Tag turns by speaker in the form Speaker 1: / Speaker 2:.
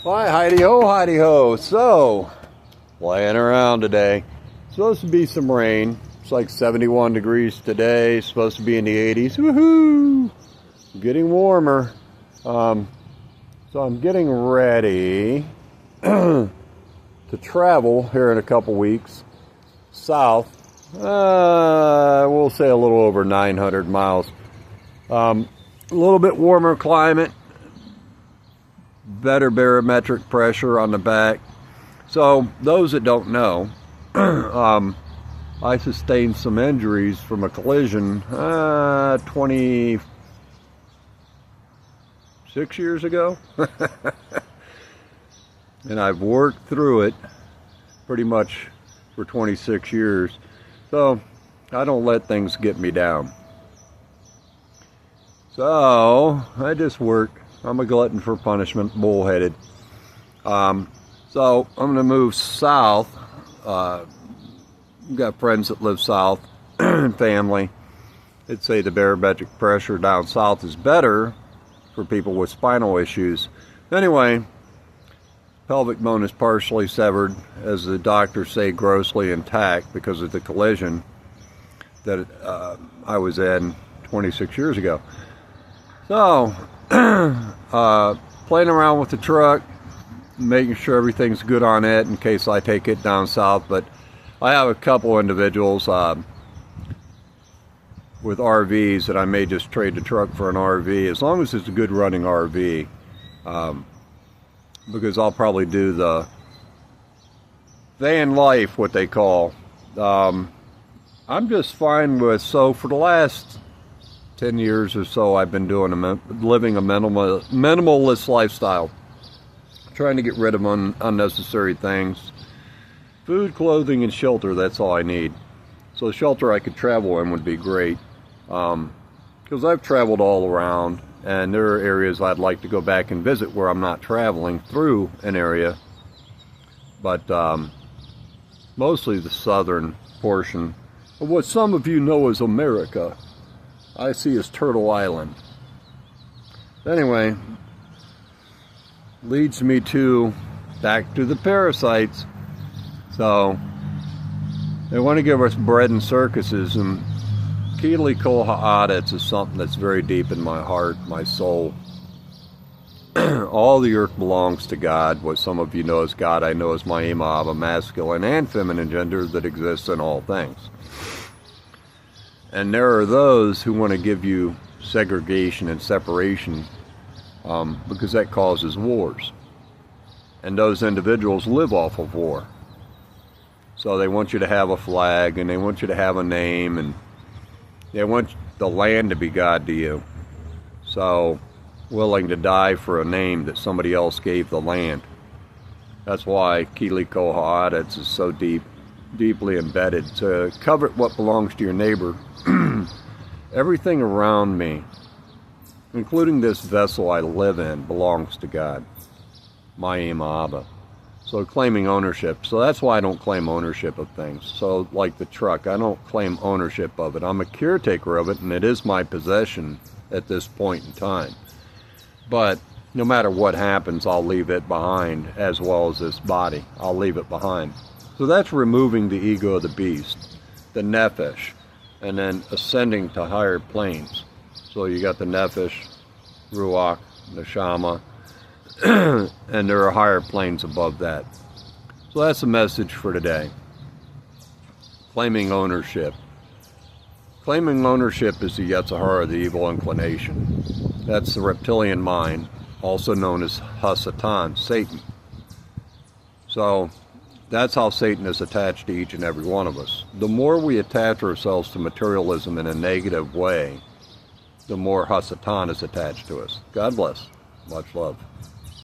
Speaker 1: Why, Heidi ho. So, laying around today. Supposed to be some rain. It's like 71 degrees today. Supposed to be in the 80s. Woohoo! Getting warmer. So I'm getting ready to travel here in a couple weeks south. We'll say a little over 900 miles. A little bit warmer climate. Better barometric pressure on the back. So those that don't know, I sustained some injuries from a collision 26 years ago. And I've worked through it pretty much for 26 years. So I don't let things get me down. So I just work. I'm a glutton for punishment, bullheaded. So I'm going to move south. Got friends that live south and family. They'd say the barometric pressure down south is better for people with spinal issues. Anyway, pelvic bone is partially severed, as the doctors say, grossly intact because of the collision that I was in 26 years ago. So, playing around with the truck, making sure everything's good on it in case I take it down south. But I have a couple individuals with RVs that I may just trade the truck for an RV, as long as it's a good running RV, because I'll probably do the van life, what they call. I'm just fine with, so for the last 10 years or so, I've been living a minimalist lifestyle, trying to get rid of unnecessary things. Food, clothing, and shelter, that's all I need. So shelter I could travel in would be great, because I've traveled all around, and there are areas I'd like to go back and visit where I'm not traveling through an area, but mostly the southern portion of what some of you know as America. I see as Turtle Island. Anyway, leads me back to the parasites. So they want to give us bread and circuses, and Kili Kohaadets is something that's very deep in my heart, my soul. All the earth belongs to God. What some of you know as God, I know as Ma'ima, a masculine and feminine gender that exists in all things. And there are those who want to give you segregation and separation because that causes wars. And those individuals live off of war. So they want you to have a flag, and they want you to have a name, and they want the land to be God to you. So willing to die for a name that somebody else gave the land. That's why Kili Kohaadets is so deeply embedded, to covet what belongs to your neighbor. Everything around me, including this vessel I live in, belongs to God. Ma'ima Abba. So claiming ownership. So that's why I don't claim ownership of things. So like the truck, I don't claim ownership of it. I'm a caretaker of it, and it is my possession at this point in time. But no matter what happens, I'll leave it behind, as well as this body. I'll leave it behind. So that's removing the ego of the beast, the nephesh, and then ascending to higher planes. So you got the nephesh, ruach, neshama, and there are higher planes above that. So that's the message for today. Claiming ownership. Claiming ownership is the Yetzirah, the evil inclination. That's the reptilian mind, also known as Hasatan, Satan. So that's how Satan is attached to each and every one of us. The more we attach ourselves to materialism in a negative way, the more Hasatan is attached to us. God bless. Much love.